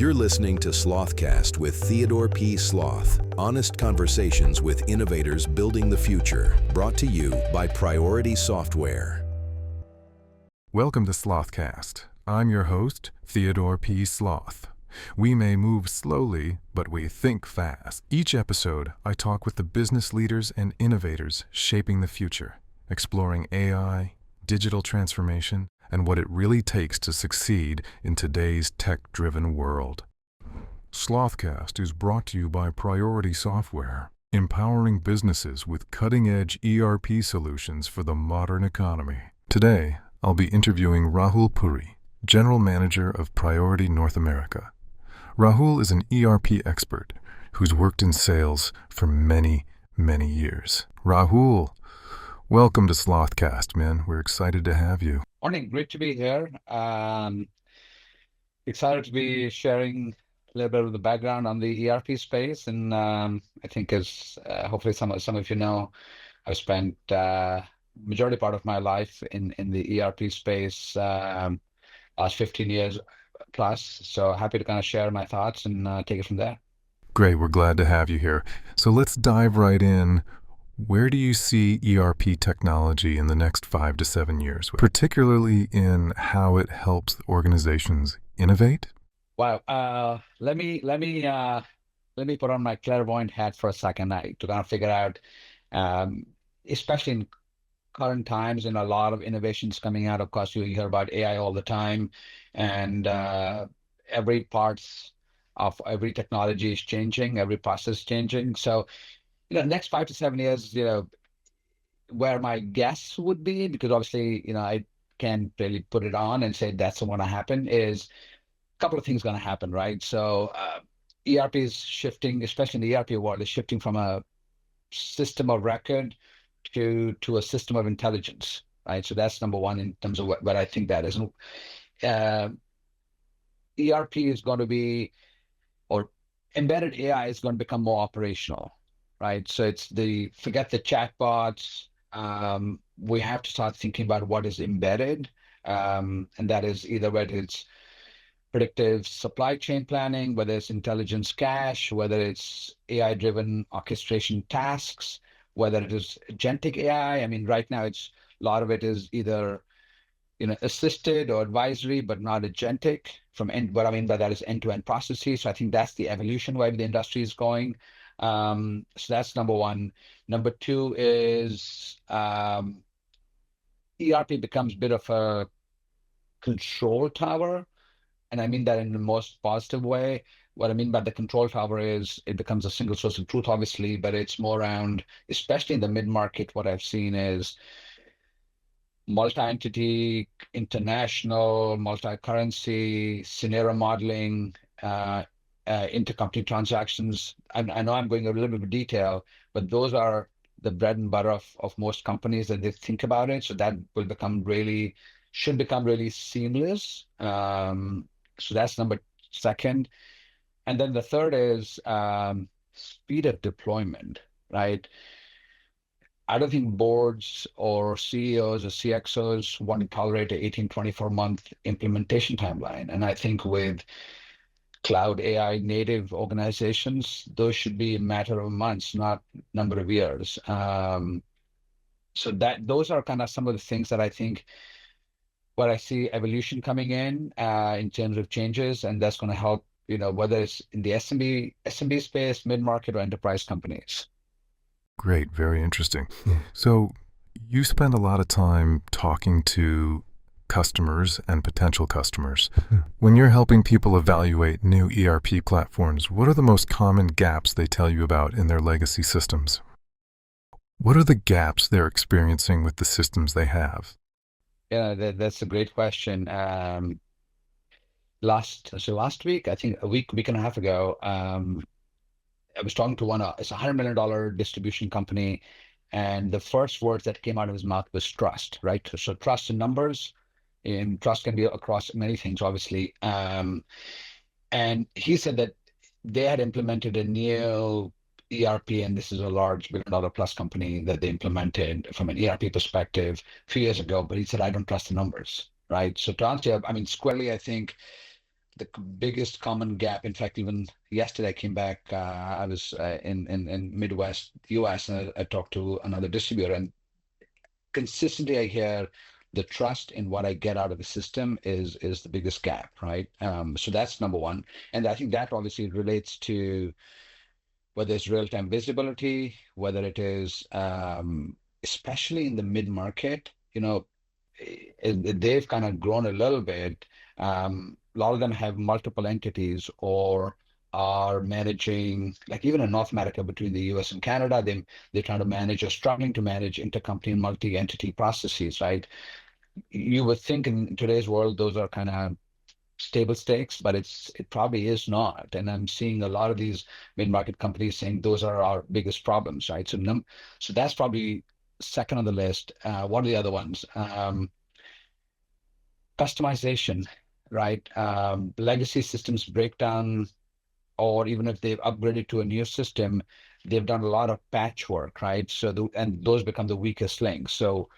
You're listening to Slothcast with Theodore P. Sloth. Honest conversations with innovators building the future. Brought to you by Priority Software. Welcome to Slothcast. I'm your host, Theodore P. Sloth. We may move slowly, but we think fast. Each episode, I talk with the business leaders and innovators shaping the future, exploring AI, digital transformation, and what it really takes to succeed in today's tech-driven world. Slothcast is brought to you by Priority Software, empowering businesses with cutting-edge ERP solutions for the modern economy. Today, I'll be interviewing Rahul Puri, General Manager of Priority North America. Rahul is an ERP expert who's worked in sales for many, many years. Rahul, welcome to Slothcast, man. We're excited to have you. Morning, great to be here. Excited to be sharing a little bit of the background on the ERP space, and I think as hopefully some of you know, I've spent majority part of my life in the ERP space, last 15 years plus. So happy to kind of share my thoughts and take it from there. Great, we're glad to have you here. So let's dive right in. Where do you see ERP technology in the next 5 to 7 years, particularly in how it helps organizations innovate? Wow. Let me put on my clairvoyant hat for a second to kind of figure out, especially in current times, and a lot of innovations coming out. Of course, you hear about AI all the time, and every parts of every technology is changing, every process is changing. So, next 5 to 7 years, where my guess would be, because obviously, I can't really put it on and say that's going to happen, is a couple of things going to happen, right? So ERP is shifting, especially in the ERP world, is shifting from a system of record to a system of intelligence, right? So that's number one in terms of what I think that is. ERP is going to be, or embedded AI is going to become more operational, right? So it's forget the chatbots. We have to start thinking about what is embedded, and that is either whether it's predictive supply chain planning, whether it's intelligence cache, whether it's AI-driven orchestration tasks, whether it is agentic AI. I mean, right now a lot of it is either assisted or advisory, but not agentic. What I mean by that is end-to-end processes. So I think that's the evolution where the industry is going. So that's number one. Number two is ERP becomes a bit of a control tower. And I mean that in the most positive way. What I mean by the control tower is it becomes a single source of truth, obviously, but it's more around, especially in the mid-market, what I've seen is multi-entity, international, multi-currency, scenario modeling, intercompany transactions. I know I'm going a little bit of detail, but those are the bread and butter of most companies that they think about it. So that should become really seamless. So that's second. And then the third is speed of deployment, right? I don't think boards or CEOs or CXOs want to tolerate an 18, 24-month implementation timeline. And I think with cloud AI native organizations, those should be a matter of months, not number of years. So those are kind of some of the things that I think where I see evolution coming in terms of changes, and that's going to help, whether it's in the SMB space, mid-market, or enterprise companies. Great, very interesting. So you spend a lot of time talking to customers and potential customers. When you're helping people evaluate new ERP platforms, what are the most common gaps they tell you about in their legacy systems? What are the gaps they're experiencing with the systems they have? Yeah, that's a great question. Last week, I think a week and a half ago, I was talking to it's a $100 million distribution company, and the first words that came out of his mouth was trust, right? So trust in numbers, and trust can be across many things, obviously. And he said that they had implemented a new ERP, and this is a large $1 billion plus company that they implemented from an ERP perspective a few years ago. But he said, I don't trust the numbers, right? So to answer, I mean, squarely, I think the biggest common gap. In fact, even yesterday I came back. I was in Midwest U.S. and I talked to another distributor, and consistently I hear the trust in what I get out of the system is the biggest gap, right? So that's number one, and I think that obviously relates to whether it's real-time visibility, whether it is especially in the mid-market, they've kind of grown a little bit. A lot of them have multiple entities or are managing, like even in North America between the US and Canada, they're trying to manage or struggling to manage intercompany and multi-entity processes, right? You would think in today's world, those are kind of stable stakes, but it probably is not. And I'm seeing a lot of these mid-market companies saying those are our biggest problems, right? So that's probably second on the list. What are the other ones? Customization, right? Legacy systems breakdown, or even if they've upgraded to a new system, they've done a lot of patchwork, right? And those become the weakest links. So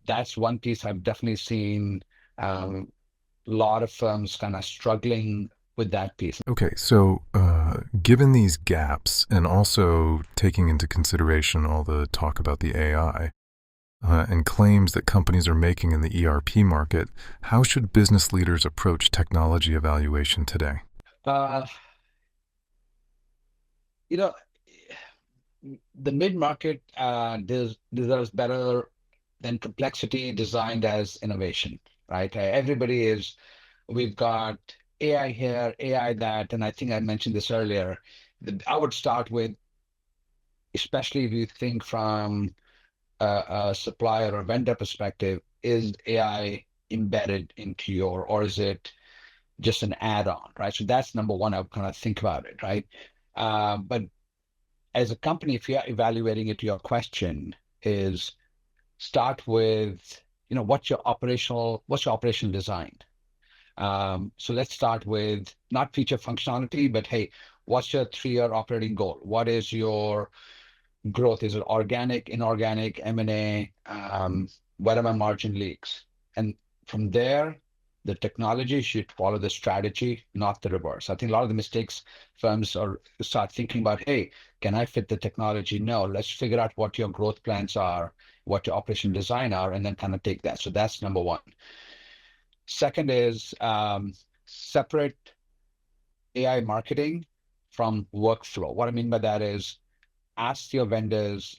that's one piece I've definitely seen. A lot of firms kind of struggling with that piece. Okay, so given these gaps and also taking into consideration all the talk about the AI and claims that companies are making in the ERP market, how should business leaders approach technology evaluation today? Uh, the mid-market deserves better than complexity designed as innovation, right? We've got AI here, AI that, and I think I mentioned this earlier. I would start with, especially if you think from a supplier or vendor perspective, is AI embedded into or is it just an add-on, right? So that's number one. I would kind of think about it, right? But as a company, if you're evaluating it, your question is start with, what's your operational design? So let's start with not feature functionality, but hey, what's your 3-year operating goal? What is your growth? Is it organic, inorganic, M&A? Where are my margin leaks? And from there, the technology should follow the strategy, not the reverse. I think a lot of the mistakes firms start thinking about, hey, can I fit the technology? No, let's figure out what your growth plans are, what your operation design are, and then kind of take that. So that's number one. Second is separate AI marketing from workflow. What I mean by that is ask your vendors,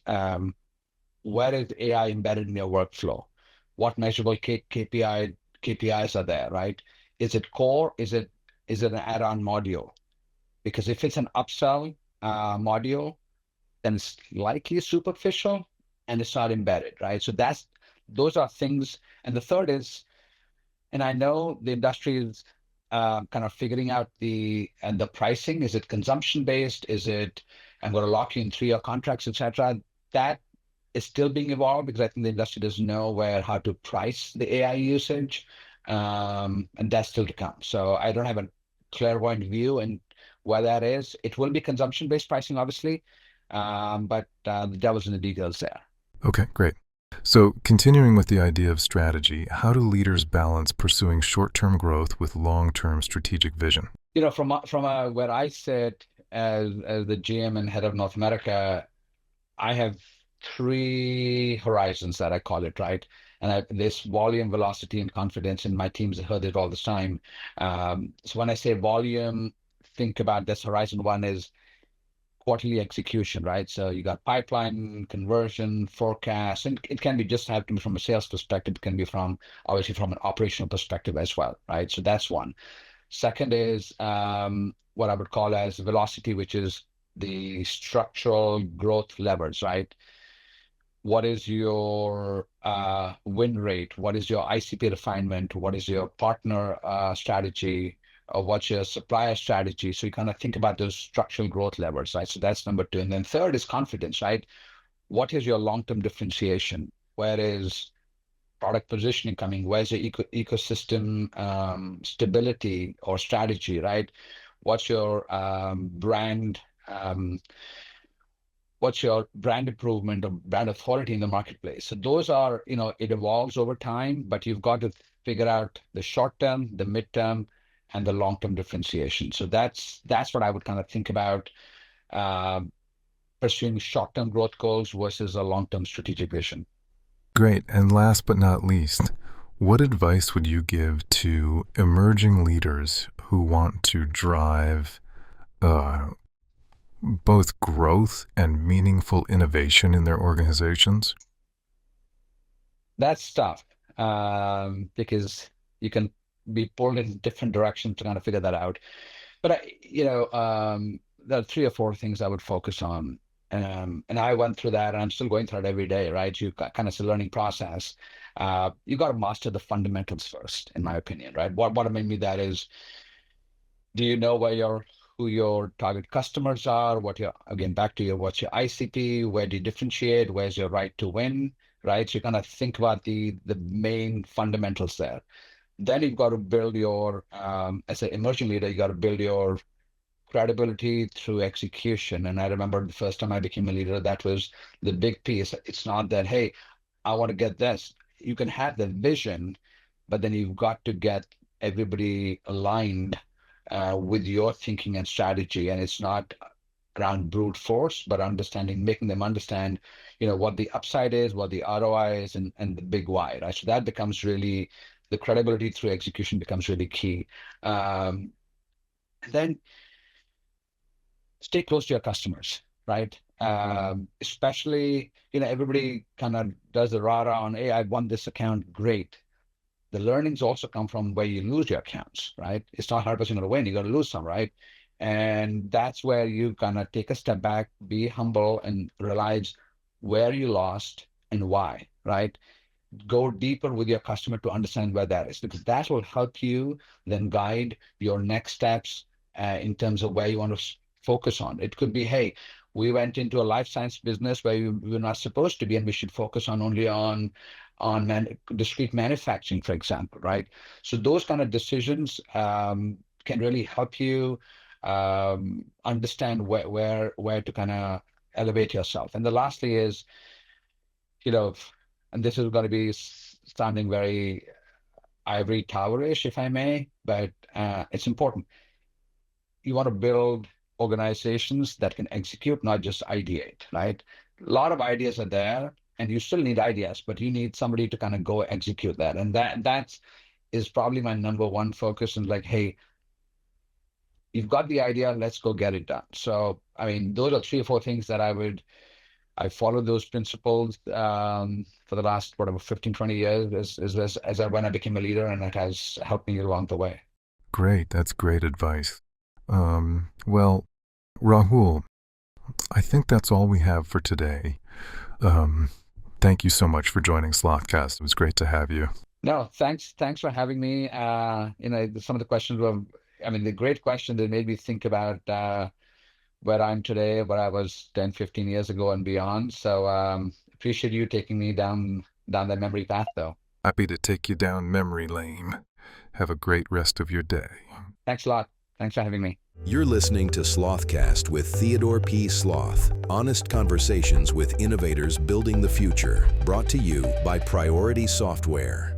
where is AI embedded in your workflow? What measurable KPIs are there, right? Is it core? Is it an add-on module? Because if it's an upsell module, then it's likely superficial and it's not embedded, right? So those are things. And the third is, and I know the industry is kind of figuring out the pricing. Is it consumption based? Is it I'm going to lock you in 3-year contracts, etc.? That is still being evolved because I think the industry doesn't know how to price the AI usage, and that's still to come. So I don't have a clairvoyant view and where that is. It will be consumption based pricing, obviously, but the devil's in the details there. Okay, great. So continuing with the idea of strategy, how do leaders balance pursuing short-term growth with long-term strategic vision? From where I sit as the GM and head of North America, I have 3 horizons that I call it, right? And this volume, velocity, and confidence, and my teams have heard it all the time. So when I say volume, think about this horizon one is quarterly execution, right? So you got pipeline, conversion, forecast, and it can be just have to be from a sales perspective. It can be obviously from an operational perspective as well, right? So that's one. Second is what I would call as velocity, which is the structural growth levers, right? What is your win rate? What is your ICP refinement? What is your partner strategy? Or what's your supplier strategy? So you kind of think about those structural growth levers, right? So that's number 2. And then third is confidence, right? What is your long-term differentiation? Where is product positioning coming? Where's your ecosystem stability or strategy, right? What's your brand? What's your brand improvement or brand authority in the marketplace? So those are, it evolves over time, but you've got to figure out the short term, the midterm, and the long-term differentiation. So that's what I would kind of think about, uh, pursuing short-term growth goals versus a long-term strategic vision. Great. And last but not least, what advice would you give to emerging leaders who want to drive both growth and meaningful innovation in their organizations? That's tough, because you can be pulled in different directions to kind of figure that out. But there are 3 or 4 things I would focus on. And I went through that, and I'm still going through it every day, right? You kind of, it's a learning process. You got to master the fundamentals first, in my opinion, right? What I mean by that is, do you know who your target customers are? Again, back to what's your ICP? Where do you differentiate? Where's your right to win, right? So you kind of think about the main fundamentals there. Then you've got to build as an emerging leader, you got to build your credibility through execution. And I remember the first time I became a leader, that was the big piece. It's not that, hey, I want to get this. You can have the vision, but then you've got to get everybody aligned with your thinking and strategy. And it's not around brute force, but making them understand, what the upside is, what the ROI is, and the big why, right? So that becomes really, the credibility through execution becomes really key. And then stay close to your customers, right? Especially, everybody kind of does the rah-rah on, hey, I won this account, great. The learnings also come from where you lose your accounts, right? It's not 100% going to win, you got to lose some, right? And that's where you kind of take a step back, be humble, and realize where you lost and why, right? Go deeper with your customer to understand where that is, because that will help you then guide your next steps in terms of where you want to focus on. It could be, hey, we went into a life science business where we were not supposed to be, and we should focus only on discrete manufacturing, for example, right? So those kind of decisions can really help you understand where to kind of elevate yourself. And the lastly is, and this is going to be sounding very ivory towerish, if I may, but it's important. You want to build organizations that can execute, not just ideate, right? A lot of ideas are there, and you still need ideas, but you need somebody to kind of go execute that. And that is probably my number one focus. And like, hey, you've got the idea, let's go get it done. So, I mean, those are 3 or 4 things that I followed those principles for the last, 15, 20 years when I became a leader, and it has helped me along the way. Great. That's great advice. Well, Rahul, I think that's all we have for today. Thank you so much for joining Slothcast. It was great to have you. No, thanks for having me. Some of the questions were, the great question that made me think about where I'm today, where I was 10, 15 years ago and beyond. So appreciate you taking me down that memory path, though. Happy to take you down memory lane. Have a great rest of your day. Thanks a lot. Thanks for having me. You're listening to Slothcast with Theodore P. Sloth. Honest conversations with innovators building the future. Brought to you by Priority Software.